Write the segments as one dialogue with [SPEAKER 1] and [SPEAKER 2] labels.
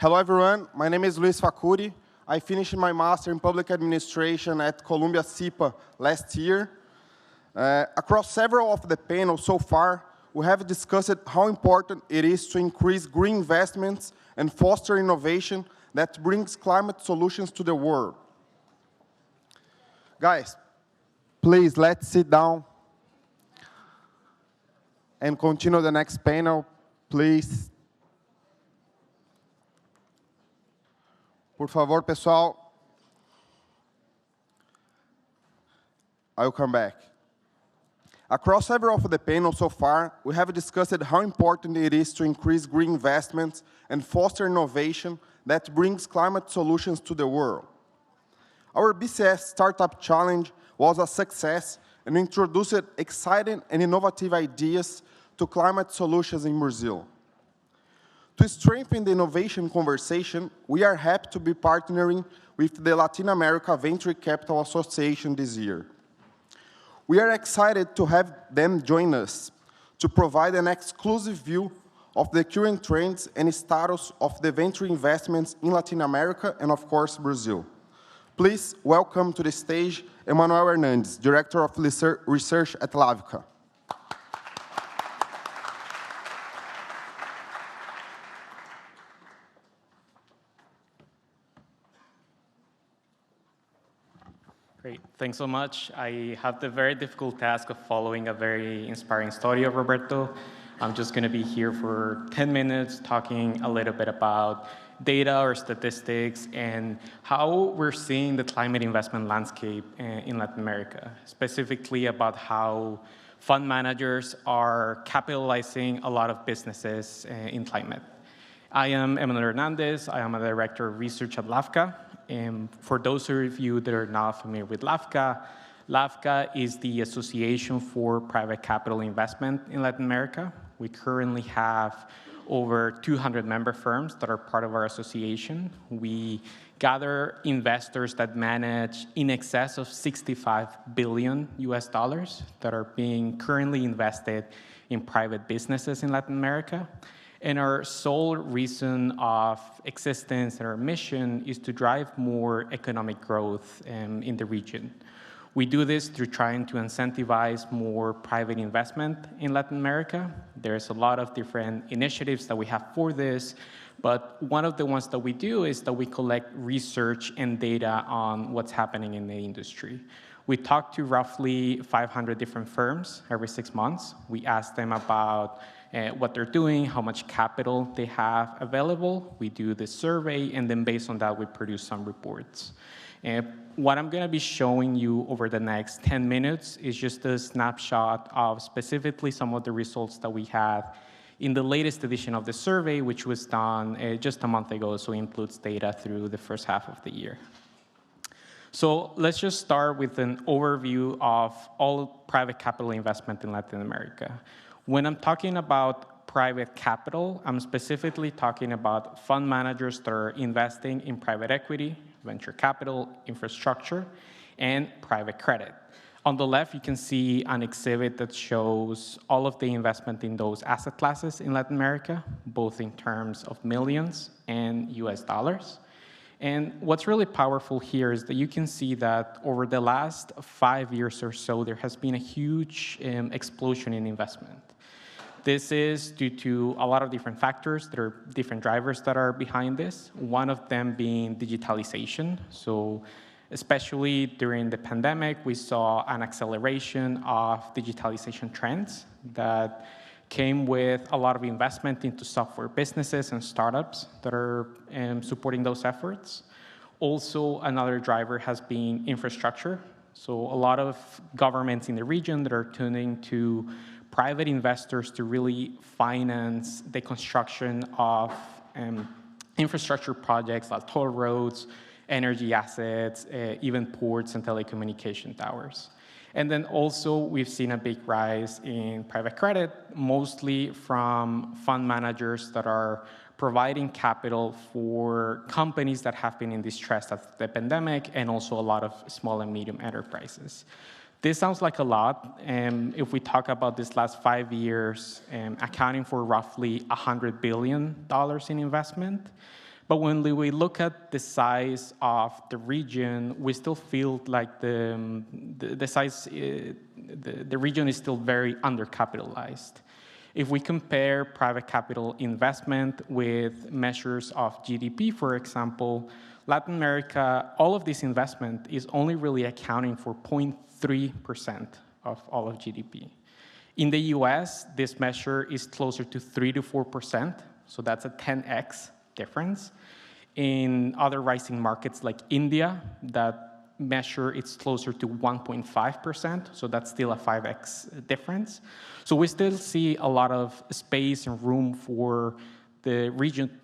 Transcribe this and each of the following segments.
[SPEAKER 1] Hello, everyone. My name is Luis Facuri. I finished my master in public administration at Columbia SIPA last year. Across several of the panels so far, we have discussed how important it is to increase green investments and foster innovation that brings climate solutions to the world. Guys, please, let's sit down and continue the next panel, please. Por favor, pessoal. I'll come back. Across several of the panels so far, we have discussed how important it is to increase green investments and foster innovation that brings climate solutions to the world. Our BCS Startup Challenge was a success and introduced exciting and innovative ideas to climate solutions in Brazil. To strengthen the innovation conversation, we are happy to be partnering with the Latin America Venture Capital Association this year. We are excited to have them join us to provide an exclusive view of the current trends and status of the venture investments in Latin America and, of course, Brazil. Please welcome to the stage Emanuel Hernandez, Director of Research at LAVCA.
[SPEAKER 2] Great, thanks so much. I have the very difficult task of following a very inspiring story of Roberto. I'm just going to be here for 10 minutes talking a little bit about data or statistics and how we're seeing the climate investment landscape in Latin America, specifically about how fund managers are capitalizing a lot of businesses in climate. I am Emanuel Hernandez. I am a Director of Research at LAVCA. And for those of you that are not familiar with LAVCA, LAVCA is the Association for Private Capital Investment in Latin America. We currently have over 200 member firms that are part of our association. We gather investors that manage in excess of $65 billion that are being currently invested in private businesses in Latin America. And our sole reason of existence and our mission is to drive more economic growth in the region. We do this through trying to incentivize more private investment in Latin America. There's a lot of different initiatives that we have for this, but one of the ones that we do is that we collect research and data on what's happening in the industry. We talk to roughly 500 different firms every 6 months. We ask them about what they're doing, how much capital they have available. We do this survey, and then based on that, we produce some reports. What I'm going to be showing you over the next 10 minutes is just a snapshot of specifically some of the results that we had in the latest edition of the survey, which was done just a month ago, so it includes data through the first half of the year. So let's just start with an overview of all private capital investment in Latin America. When I'm talking about private capital, I'm specifically talking about fund managers that are investing in private equity, venture capital, infrastructure, and private credit. On the left, you can see an exhibit that shows all of the investment in those asset classes in Latin America, both in terms of millions and US dollars. And what's really powerful here is that you can see that over the last 5 years or so, there has been a huge explosion in investment. This is due to a lot of different factors. There are different drivers that are behind this, one of them being digitalization. So especially during the pandemic, we saw an acceleration of digitalization trends that came with a lot of investment into software businesses and startups that are supporting those efforts. Also, another driver has been infrastructure. So a lot of governments in the region that are turning to private investors to really finance the construction of infrastructure projects like toll roads, energy assets, even ports and telecommunication towers. And then also we've seen a big rise in private credit, mostly from fund managers that are providing capital for companies that have been in distress after the pandemic, and also a lot of small and medium enterprises. This sounds like a lot, and if we talk about this last 5 years, accounting for roughly $100 billion in investment, But when we look at the size of the region, we still feel like the size, the region is still very undercapitalized. If we compare private capital investment with measures of GDP, for example, Latin America, all of this investment is only really accounting for 0.3% of all of GDP. In the US, this measure is closer to 3 to 4%, so that's a 10x difference. In other rising markets like India, that measure it's closer to 1.5%, so that's still a 5x difference. So we still see a lot of space and room for the region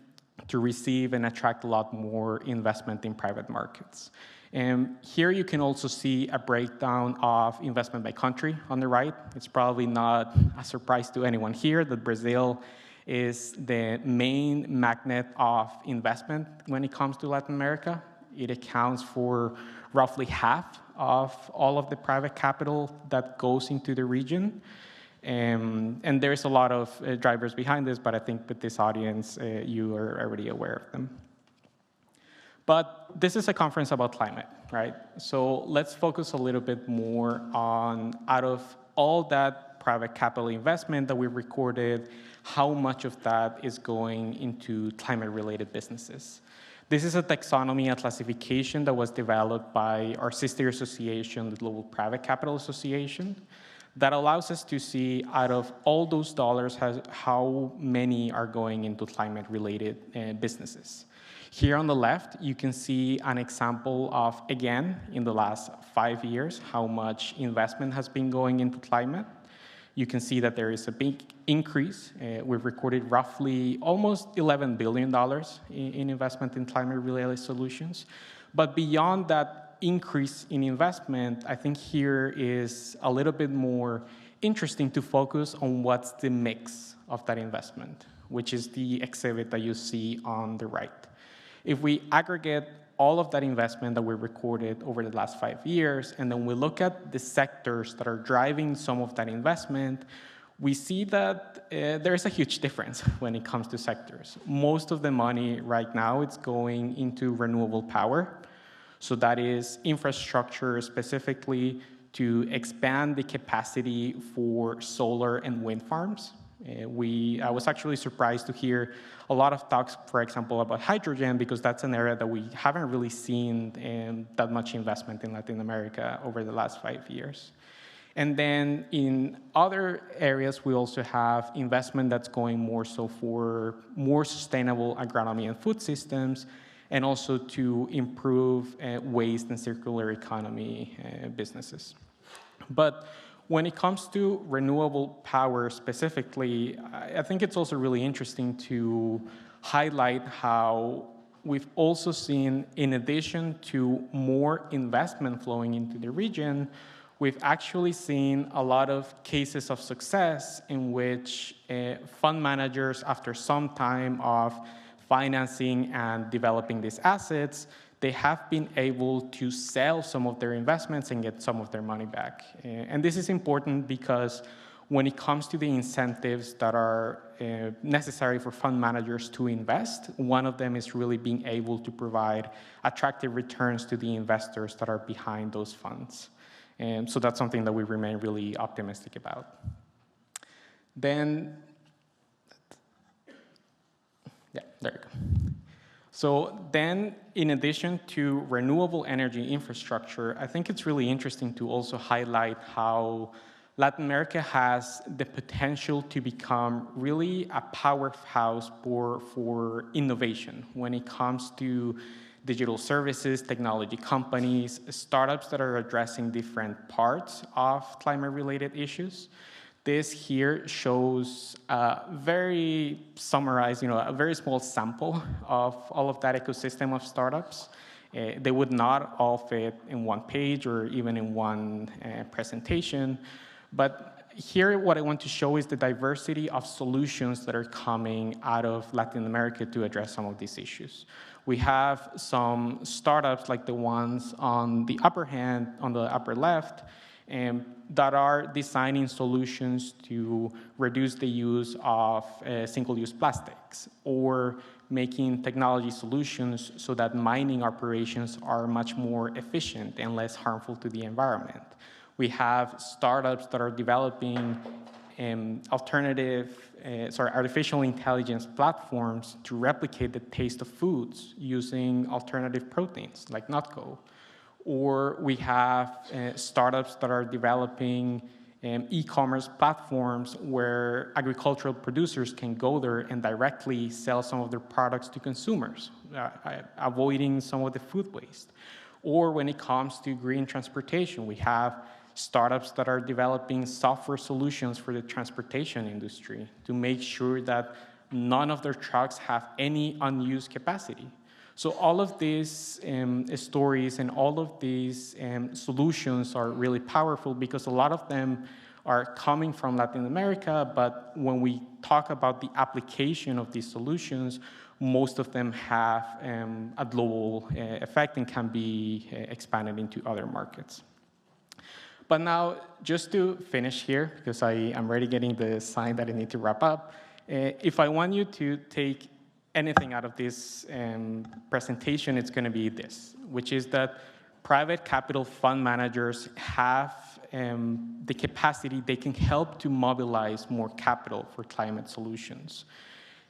[SPEAKER 2] to receive and attract a lot more investment in private markets. And here you can also see a breakdown of investment by country on the right. It's probably not a surprise to anyone here that Brazil is the main magnet of investment when it comes to Latin America. It accounts for roughly half of all of the private capital that goes into the region. And there's a lot of drivers behind this, but I think with this audience, you are already aware of them. But this is a conference about climate, right? So let's focus a little bit more on, out of all that private capital investment that we recorded, how much of that is going into climate-related businesses. This is a taxonomy, a classification that was developed by our sister association, the Global Private Capital Association, that allows us to see out of all those dollars, how many are going into climate-related businesses. Here on the left, you can see an example of, again, in the last 5 years, how much investment has been going into climate. You can see that there is a big increase. We've recorded roughly almost $11 billion in investment in climate-related solutions. But beyond that increase in investment, I think here is a little bit more interesting to focus on what's the mix of that investment, which is the exhibit that you see on the right. If we aggregate all of that investment that we recorded over the last 5 years, and then we look at the sectors that are driving some of that investment, we see that there's a huge difference when it comes to sectors. Most of the money right now is going into renewable power. So that is infrastructure specifically to expand the capacity for solar and wind farms. I was actually surprised to hear a lot of talks, for example, about hydrogen, because that's an area that we haven't really seen that much investment in Latin America over the last 5 years. And then in other areas, we also have investment that's going more so for more sustainable agronomy and food systems, and also to improve waste and circular economy businesses. But when it comes to renewable power specifically, I think it's also really interesting to highlight how we've also seen, in addition to more investment flowing into the region, we've actually seen a lot of cases of success in which fund managers, after some time of financing and developing these assets, they have been able to sell some of their investments and get some of their money back. And this is important because when it comes to the incentives that are necessary for fund managers to invest, one of them is really being able to provide attractive returns to the investors that are behind those funds. And so that's something that we remain really optimistic about. Then, yeah, there you go. So then, in addition to renewable energy infrastructure, I think it's really interesting to also highlight how Latin America has the potential to become really a powerhouse for innovation when it comes to digital services, technology companies, startups that are addressing different parts of climate-related issues. This here shows very summarized, a very small sample of all of that ecosystem of startups. They would not all fit in one page or even in one presentation. But here what I want to show is the diversity of solutions that are coming out of Latin America to address some of these issues. We have some startups like the ones on the upper left, that are designing solutions to reduce the use of single-use plastics, or making technology solutions so that mining operations are much more efficient and less harmful to the environment. We have startups that are developing artificial intelligence platforms to replicate the taste of foods using alternative proteins like nutco. Or we have startups that are developing e-commerce platforms where agricultural producers can go there and directly sell some of their products to consumers, avoiding some of the food waste. Or when it comes to green transportation, we have startups that are developing software solutions for the transportation industry to make sure that none of their trucks have any unused capacity. So all of these stories and all of these solutions are really powerful because a lot of them are coming from Latin America, but when we talk about the application of these solutions, most of them have a global effect and can be expanded into other markets. But now, just to finish here, because I am already getting the sign that I need to wrap up, if I want you to take anything out of this presentation, it's going to be this, which is that private capital fund managers have the capacity, they can help to mobilize more capital for climate solutions.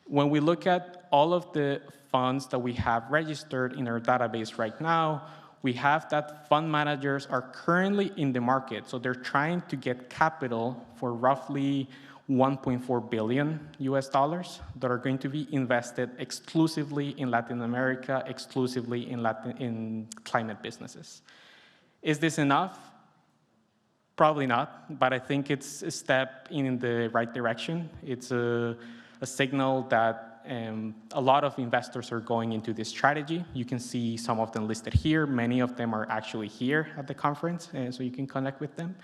[SPEAKER 2] When we look at all of the funds that we have registered in our database right now, we have that fund managers are currently in the market. So they're trying to get capital for roughly $1.4 billion that are going to be invested exclusively in Latin America, exclusively in climate businesses. Is this enough? Probably not, but I think it's a step in the right direction. It's a signal that a lot of investors are going into this strategy. You can see some of them listed here. Many of them are actually here at the conference, so you can connect with them.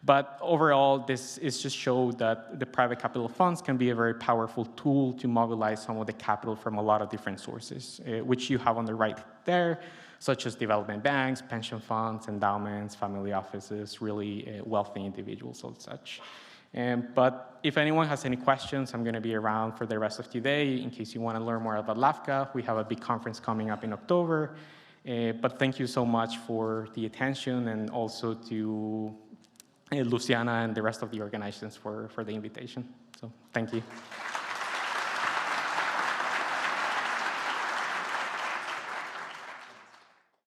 [SPEAKER 2] But overall, this is just show that the private capital funds can be a very powerful tool to mobilize some of the capital from a lot of different sources, which you have on the right there, such as development banks, pension funds, endowments, family offices, really wealthy individuals and such. But if anyone has any questions, I'm going to be around for the rest of today in case you want to learn more about LAVCA. We have a big conference coming up in October. But thank you so much for the attention, and also to Luciana and the rest of the organizations for the invitation. So thank you.